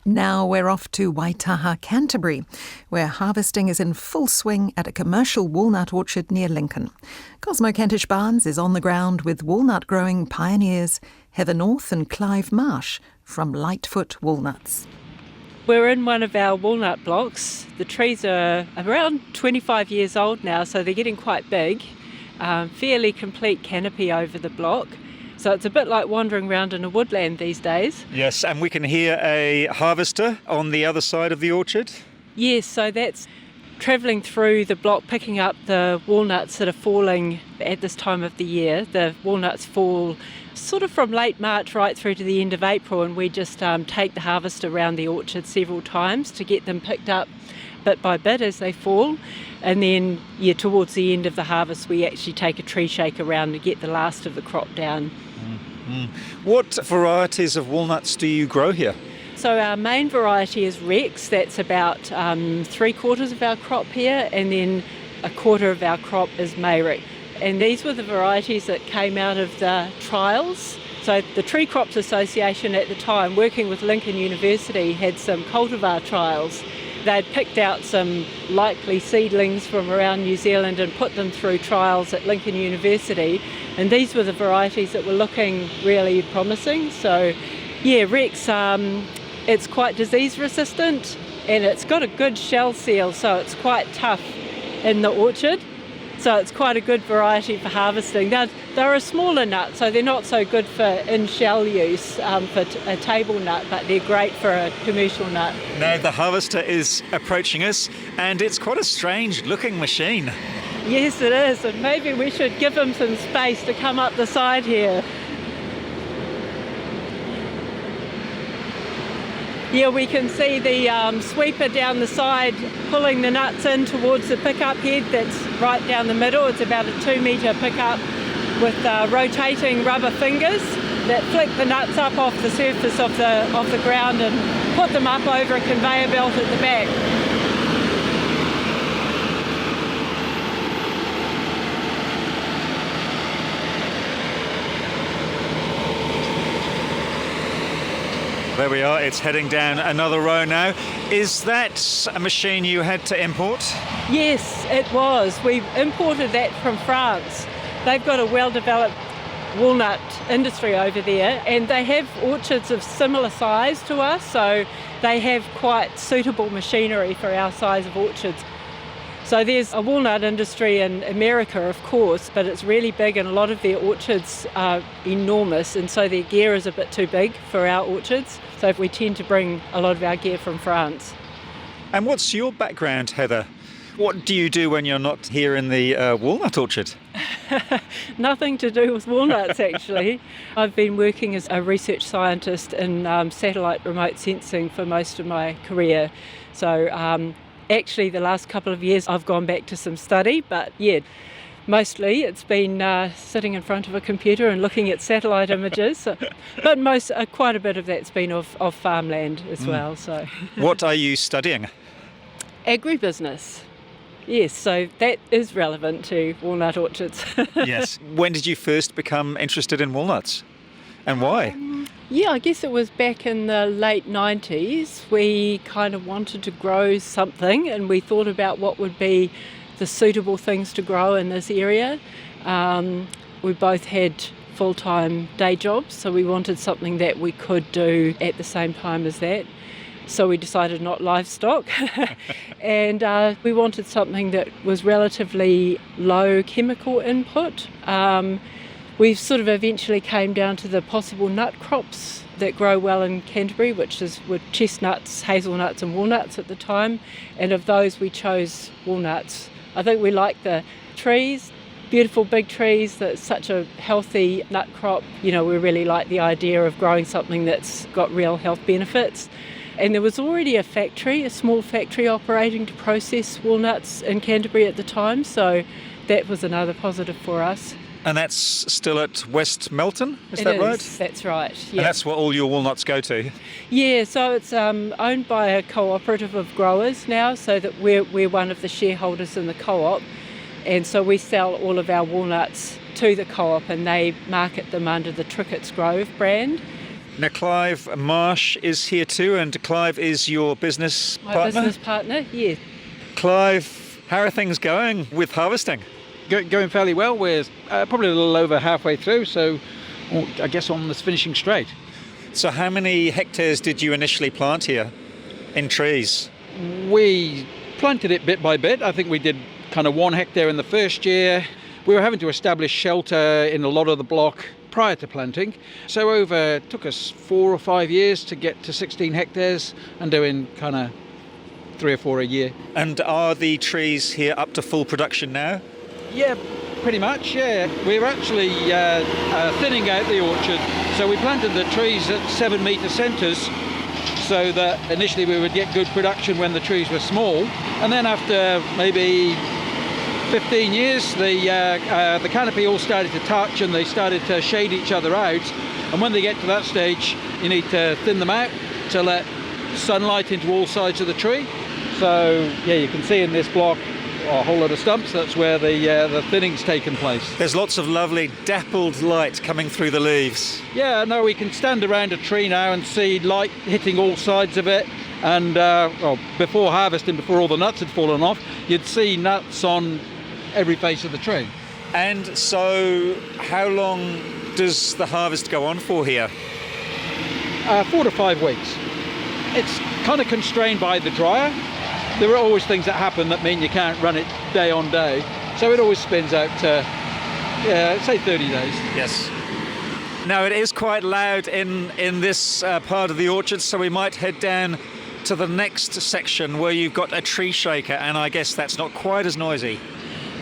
Now we're off to Waitaha, Canterbury, where harvesting is in full swing at a commercial walnut orchard near Lincoln. Cosmo Kentish Barnes is on the ground with walnut-growing pioneers Heather North and Clive Marsh from Lightfoot Walnuts. We're in one of our walnut blocks. The trees are around 25 years old now, so they're getting quite big. Fairly complete canopy over the block. So it's a bit like wandering around in a woodland these days. Yes, and we can hear a harvester on the other side of the orchard. Yes, so that's travelling through the block, picking up the walnuts that are falling at this time of the year. The walnuts fall sort of from late March right through to the end of April, and we just take the harvest around the orchard several times to get them picked up bit by bit as they fall. And then, towards the end of the harvest, we actually take a tree shake around to get the last of the crop down. Mm-hmm. What varieties of walnuts do you grow here? So our main variety is Rex. That's about 3/4 of our crop here, and then 1/4 of our crop is Mayrick. And these were the varieties that came out of the trials. So the Tree Crops Association at the time, working with Lincoln University, had some cultivar trials. They'd picked out some likely seedlings from around New Zealand and put them through trials at Lincoln University, and these were the varieties that were looking really promising. So Rex, it's quite disease resistant and it's got a good shell seal, so it's quite tough in the orchard. So it's quite a good variety for harvesting. They're a smaller nut, so they're not so good for in-shell use for a table nut, but they're great for a commercial nut. Now the harvester is approaching us, and it's quite a strange looking machine. Yes, it is, and maybe we should give him some space to come up the side here. Yeah, we can see the sweeper down the side pulling the nuts in towards the pickup head that's right down the middle. It's about a 2-metre pickup with rotating rubber fingers that flick the nuts up off the surface of the ground and put them up over a conveyor belt at the back. There we are, it's heading down another row now. Is that a machine you had to import? Yes, it was. We imported that from France. They've got a well-developed walnut industry over there, and they have orchards of similar size to us, so they have quite suitable machinery for our size of orchards. So there's a walnut industry in America, of course, but it's really big, and a lot of their orchards are enormous, and so their gear is a bit too big for our orchards. So we tend to bring a lot of our gear from France. And what's your background, Heather? What do you do when you're not here in the walnut orchard? Nothing to do with walnuts, actually. I've been working as a research scientist in satellite remote sensing for most of my career. So actually, the last couple of years I've gone back to some study, but mostly it's been sitting in front of a computer and looking at satellite images. But quite a bit of that's been of farmland as well. So, what are you studying? Agribusiness. Yes, so that is relevant to walnut orchards. Yes. When did you first become interested in walnuts, and why? I guess it was back in the late 90s. We kind of wanted to grow something, and we thought about what would be the suitable things to grow in this area. We both had full-time day jobs, so we wanted something that we could do at the same time as that. So we decided not livestock, and we wanted something that was relatively low chemical input. We sort of eventually came down to the possible nut crops that grow well in Canterbury, which were chestnuts, hazelnuts and walnuts at the time, and of those we chose walnuts. I think we like the trees, beautiful big trees, that's such a healthy nut crop. We really like the idea of growing something that's got real health benefits. And there was already a small factory operating to process walnuts in Canterbury at the time, so that was another positive for us. And that's still at West Melton, is that right? That's right, yeah. And that's where all your walnuts go to? Yeah, so it's owned by a cooperative of growers now, so that we're one of the shareholders in the co-op, and so we sell all of our walnuts to the co-op, and they market them under the Trickett's Grove brand. Now, Clive Marsh is here too, and Clive is your business My partner? business partner, yeah. Clive, how are things going with harvesting? Going fairly well. We're probably a little over halfway through, so I guess on this finishing straight. So how many hectares did you initially plant here in trees? We planted it bit by bit. I think we did kind of 1 hectare in the first year. We were having to establish shelter in a lot of the block prior to planting. So it took us 4 or 5 years to get to 16 hectares and doing kind of 3 or 4 a year. And are the trees here up to full production now? Yeah, pretty much, yeah. We're actually thinning out the orchard. So we planted the trees at 7-metre centres so that initially we would get good production when the trees were small. And then after maybe 15 years, the canopy all started to touch and they started to shade each other out. And when they get to that stage, you need to thin them out to let sunlight into all sides of the tree. So yeah, you can see in this block a whole lot of stumps. That's where the thinning's taken place. There's lots of lovely dappled light coming through the leaves. Yeah, no, we can stand around a tree now and see light hitting all sides of it. And before harvesting, before all the nuts had fallen off, you'd see nuts on every face of the tree. And so how long does the harvest go on for here? 4 to 5 weeks. It's kind of constrained by the dryer. There are always things that happen that mean you can't run it day on day. So it always spins out to, say 30 days. Yes. Now it is quite loud in this part of the orchard, so we might head down to the next section where you've got a tree shaker, and I guess that's not quite as noisy.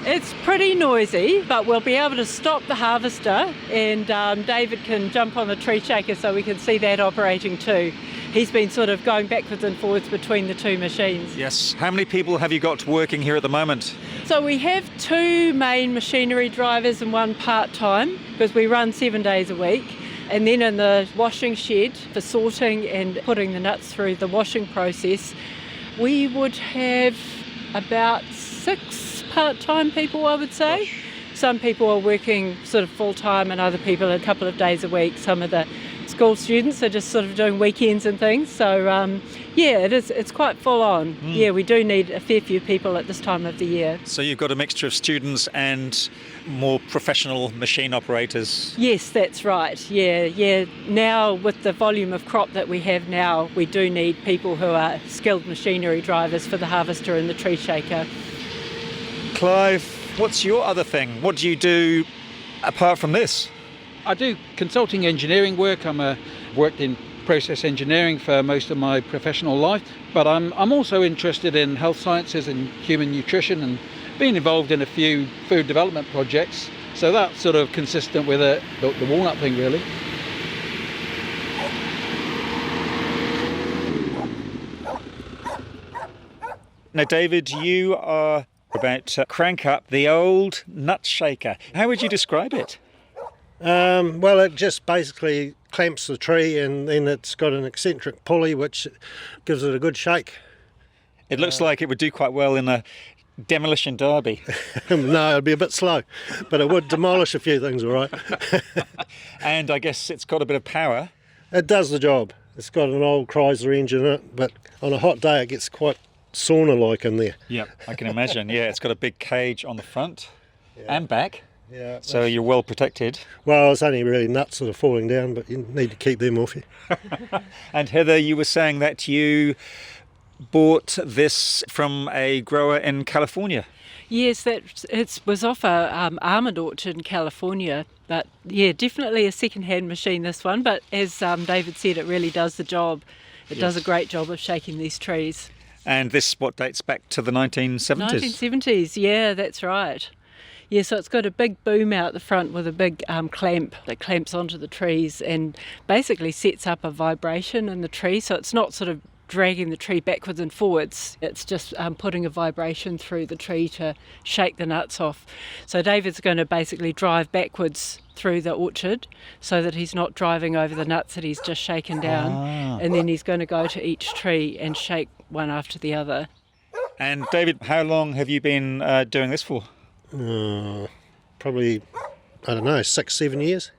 It's pretty noisy, but we'll be able to stop the harvester, and David can jump on the tree shaker so we can see that operating too. He's been sort of going backwards and forwards between the 2 machines. Yes. How many people have you got working here at the moment? So we have 2 main machinery drivers and 1 part-time, because we run 7 days a week. And then in the washing shed for sorting and putting the nuts through the washing process, we would have about 6 part-time people, I would say. Gosh. Some people are working sort of full-time and other people a couple of days a week. Some of the school students are just sort of doing weekends and things. So it's quite full on. Yeah, we do need a fair few people at this time of the year. So you've got a mixture of students and more professional machine operators. Yes, that's right. Yeah. Now with the volume of crop that we have now, we do need people who are skilled machinery drivers for the harvester and the tree shaker. Clive, what's your other thing? What do you do apart from this? I do consulting engineering work. I've worked in process engineering for most of my professional life, but I'm also interested in health sciences and human nutrition and been involved in a few food development projects. So that's sort of consistent with the walnut thing, really. Now, David, you are about to crank up the old nut shaker. How would you describe it? Well, it just basically clamps the tree, and then it's got an eccentric pulley which gives it a good shake. It looks like it would do quite well in a demolition derby. No, it'd be a bit slow, but it would demolish a few things, all right. And I guess it's got a bit of power. It does the job. It's got an old Chrysler engine in it, but on a hot day it gets quite sauna-like in there. Yep, I can imagine. Yeah, it's got a big cage on the front and back. Yeah. So you're well protected. Well, it's only really nuts that are falling down, but you need to keep them off you. And Heather, you were saying that you bought this from a grower in California. Yes, it was off a almond orchard in California. But yeah, definitely a second-hand machine, this one. But as David said, it really does the job. It does a great job of shaking these trees. And this, what, dates back to the 1970s? 1970s, yeah, that's right. Yeah, so it's got a big boom out the front with a big clamp that clamps onto the trees and basically sets up a vibration in the tree. So it's not sort of dragging the tree backwards and forwards. It's just putting a vibration through the tree to shake the nuts off. So David's going to basically drive backwards through the orchard so that he's not driving over the nuts that he's just shaken down. And then he's going to go to each tree and shake one after the other. And David, how long have you been doing this for? Probably, I don't know, 6-7 years.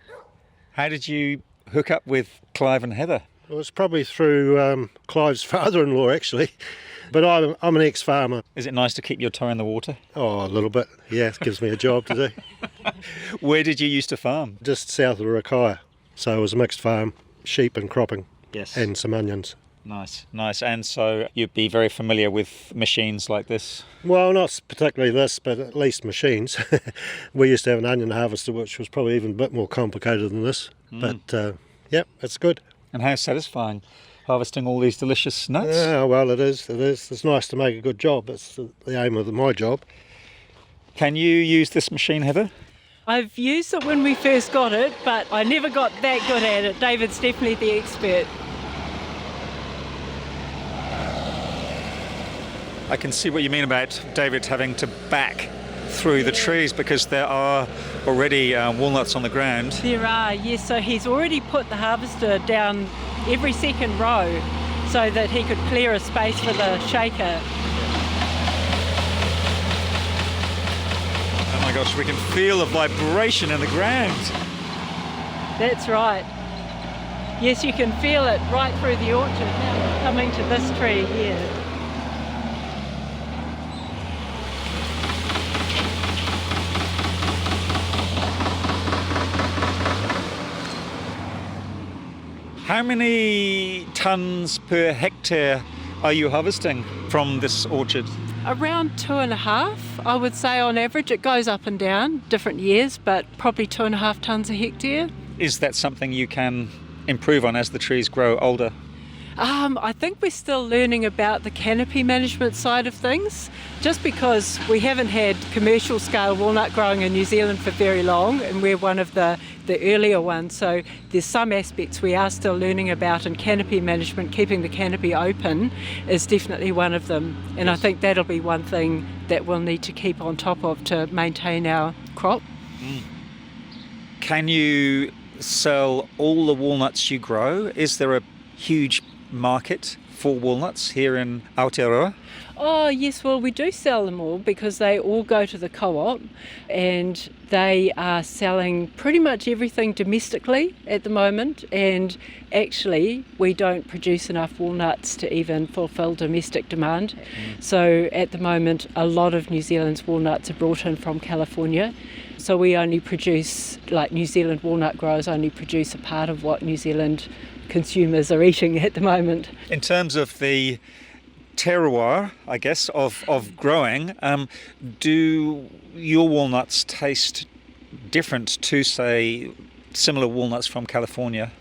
How did you hook up with Clive and Heather? It was probably through Clive's father-in-law, actually. But I'm an ex-farmer. Is it nice to keep your toe in the water? Oh, a little bit. Yeah, it gives me a job to do. Where did you used to farm? Just south of Rakaya. So it was a mixed farm, sheep and cropping. Yes. And some onions. Nice. And so you'd be very familiar with machines like this? Well, not particularly this, but at least machines. We used to have an onion harvester, which was probably even a bit more complicated than this. But, yeah, it's good. And how satisfying, harvesting all these delicious nuts? Yeah, well, it is. It's nice to make a good job. It's the aim of my job. Can you use this machine, Heather? I've used it when we first got it, but I never got that good at it. David's definitely the expert. I can see what you mean about David having to back through the trees because there are already walnuts on the ground. There are, yes. So he's already put the harvester down every second row so that he could clear a space for the shaker. Oh my gosh, we can feel the vibration in the ground. That's right. Yes, you can feel it right through the orchard now, coming to this tree here. How many tonnes per hectare are you harvesting from this orchard? Around 2.5, I would say on average. It goes up and down, different years, but probably 2.5 tonnes a hectare. Is that something you can improve on as the trees grow older? I think we're still learning about the canopy management side of things, just because we haven't had commercial scale walnut growing in New Zealand for very long, and we're one of the earlier ones. So there's some aspects we are still learning about, and canopy management, keeping the canopy open, is definitely one of them. And I think that'll be one thing that we'll need to keep on top of to maintain our crop. Can you sell all the walnuts you grow? Is there a huge market for walnuts here in Aotearoa? Oh yes, well we do sell them all because they all go to the co-op, and they are selling pretty much everything domestically at the moment, and actually we don't produce enough walnuts to even fulfil domestic demand. So at the moment a lot of New Zealand's walnuts are brought in from California. So we only produce, like New Zealand walnut growers only produce a part of what New Zealand consumers are eating at the moment. In terms of the terroir, I guess, of growing, do your walnuts taste different to, say, similar walnuts from California?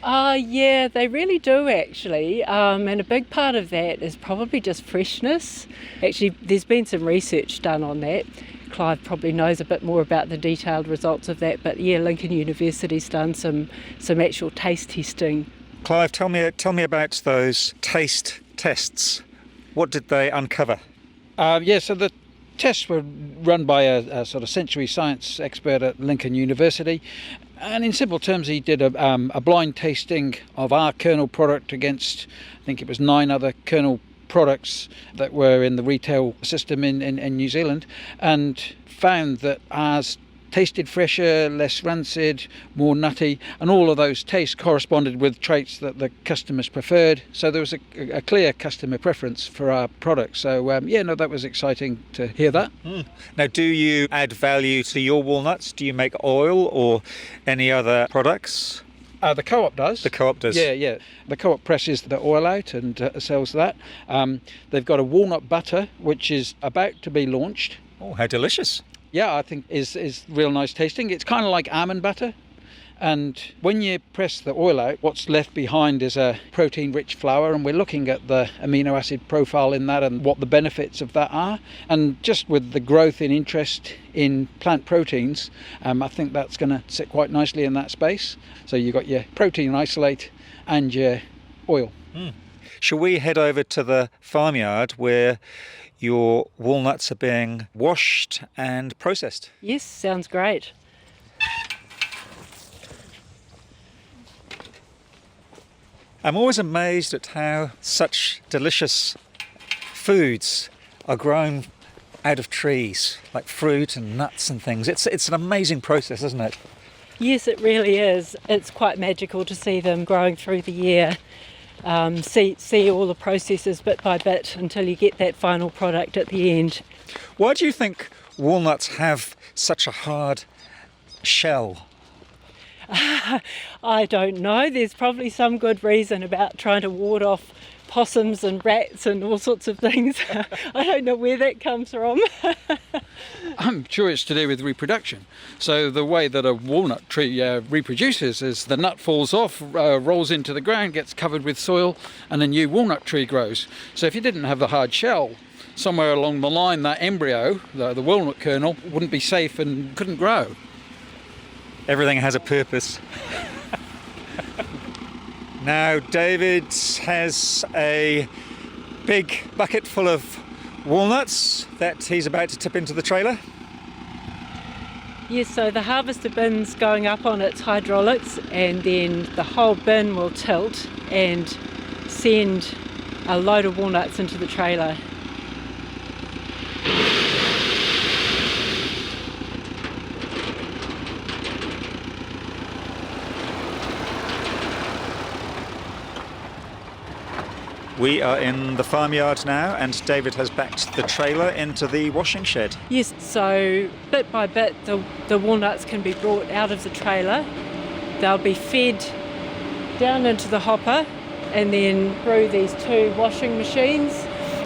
Yeah, they really do actually, and a big part of that is probably just freshness. Actually, there's been some research done on that. Clive probably knows a bit more about the detailed results of that, but yeah, Lincoln University's done some actual taste testing. Clive, tell me about those taste tests. What did they uncover? So the tests were run by a sort of sensory science expert at Lincoln University, and in simple terms he did a blind tasting of our kernel product against, I think it was 9 other kernel products that were in the retail system in New Zealand, and found that ours tasted fresher, less rancid, more nutty, and all of those tastes corresponded with traits that the customers preferred. So there was a clear customer preference for our product. So that was exciting to hear that. Now, do you add value to your walnuts? Do you make oil or any other products? The co-op does. The co-op does? Yeah. The co-op presses the oil out and sells that. They've got a walnut butter, which is about to be launched. Oh, how delicious. Yeah, I think is real nice tasting. It's kind of like almond butter. And when you press the oil out, what's left behind is a protein-rich flour, and we're looking at the amino acid profile in that and what the benefits of that are. And just with the growth in interest in plant proteins, I think that's going to sit quite nicely in that space. So you've got your protein isolate and your oil. Shall we head over to the farmyard where your walnuts are being washed and processed? Yes, sounds great. I'm always amazed at how such delicious foods are grown out of trees, like fruit and nuts and things. It's an amazing process, isn't it? Yes, it really is. It's quite magical to see them growing through the year. See all the processes bit by bit until you get that final product at the end. Why do you think walnuts have such a hard shell? I don't know. There's probably some good reason about trying to ward off possums and rats and all sorts of things. I don't know where that comes from. I'm sure it's to do with reproduction. So the way that a walnut tree reproduces is the nut falls off, rolls into the ground, gets covered with soil, and a new walnut tree grows. So if you didn't have the hard shell, somewhere along the line that embryo, the walnut kernel, wouldn't be safe and couldn't grow. Everything has a purpose. Now David has a big bucket full of walnuts that he's about to tip into the trailer. Yes, so the harvester bin's going up on its hydraulics, and then the whole bin will tilt and send a load of walnuts into the trailer. We are in the farmyard now, and David has backed the trailer into the washing shed. Yes, so bit by bit the walnuts can be brought out of the trailer. They'll be fed down into the hopper and then through these two washing machines.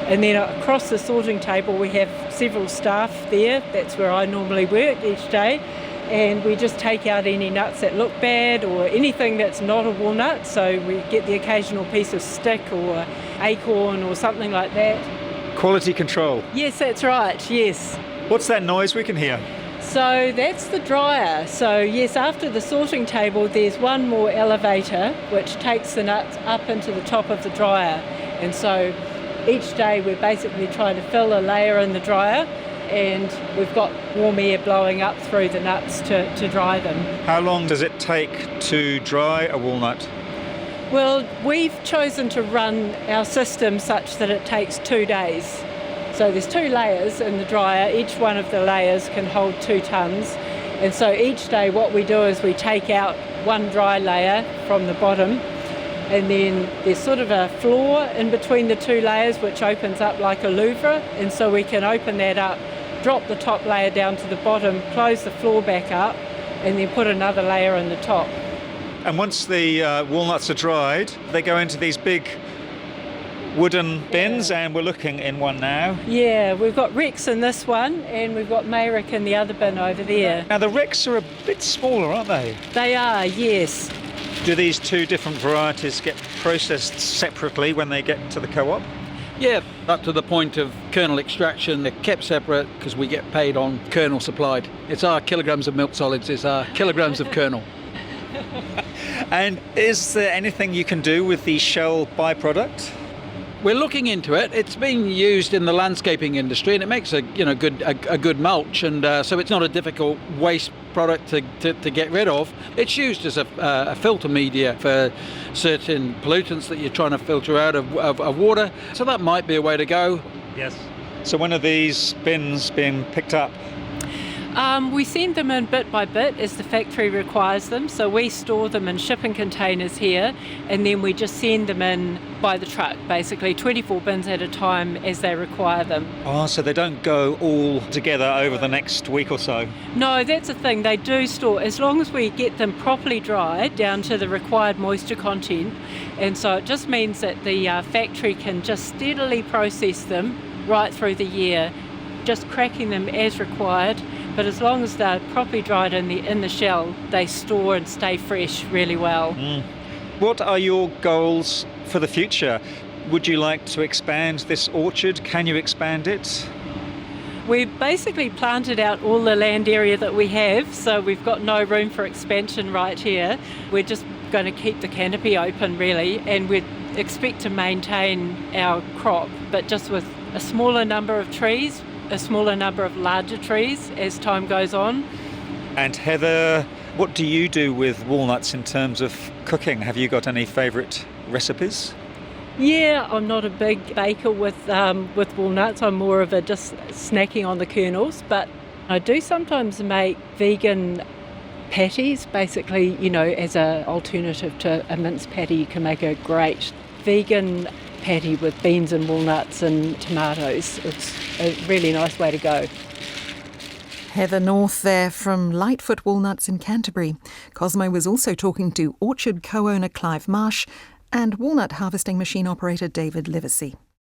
And then across the sorting table we have several staff there. That's where I normally work each day. And we just take out any nuts that look bad or anything that's not a walnut. So we get the occasional piece of stick or acorn or something like that. Quality control. Yes, that's right, yes. What's that noise we can hear? So that's the dryer. So yes, after the sorting table there's one more elevator which takes the nuts up into the top of the dryer. And so each day we're basically trying to fill a layer in the dryer, and we've got warm air blowing up through the nuts to dry them. How long does it take to dry a walnut? Well, we've chosen to run our system such that it takes 2 days. So there's 2 layers in the dryer. Each one of the layers can hold 2 tonnes. And so each day what we do is we take out one dry layer from the bottom, and then there's sort of a floor in between the 2 layers which opens up like a louvre, and so we can open that up, drop the top layer down to the bottom, close the floor back up, and then put another layer on the top. And once the walnuts are dried, they go into these big wooden bins, and we're looking in one now. Yeah, we've got Rex in this one, and we've got Mayrick in the other bin over there. Now the Rex are a bit smaller, aren't they? They are, yes. Do these two different varieties get processed separately when they get to the co-op? Yeah, up to the point of kernel extraction, they're kept separate because we get paid on kernel supplied. It's our kilograms of milk solids, it's our kilograms of kernel. And is there anything you can do with the shell byproduct? We're looking into it. It's being used in the landscaping industry, and it makes a good mulch, and so it's not a difficult waste product to get rid of. It's used as a filter media for certain pollutants that you're trying to filter out of water. So that might be a way to go. Yes. So when are these bins being picked up? We send them in bit by bit as the factory requires them. So we store them in shipping containers here, and then we just send them in by the truck, basically 24 bins at a time as they require them. Oh, so they don't go all together over the next week or so? No, that's the thing. They do store, as long as we get them properly dried down to the required moisture content. And so it just means that the factory can just steadily process them right through the year, just cracking them as required. But as long as they're properly dried in the shell, they store and stay fresh really well. What are your goals for the future? Would you like to expand this orchard? Can you expand it? We've basically planted out all the land area that we have, so we've got no room for expansion right here. We're just going to keep the canopy open really, and we expect to maintain our crop, but just with a smaller number of trees, a smaller number of larger trees as time goes on. And Heather, what do you do with walnuts in terms of cooking? Have you got any favourite recipes? Yeah, I'm not a big baker with walnuts. I'm more of a just snacking on the kernels, but I do sometimes make vegan patties. Basically, as an alternative to a minced patty, you can make a great vegan patty with beans and walnuts and tomatoes. It's a really nice way to go. Heather North there from Lightfoot Walnuts in Canterbury. Cosmo was also talking to orchard co-owner Clive Marsh and walnut harvesting machine operator David Livesey.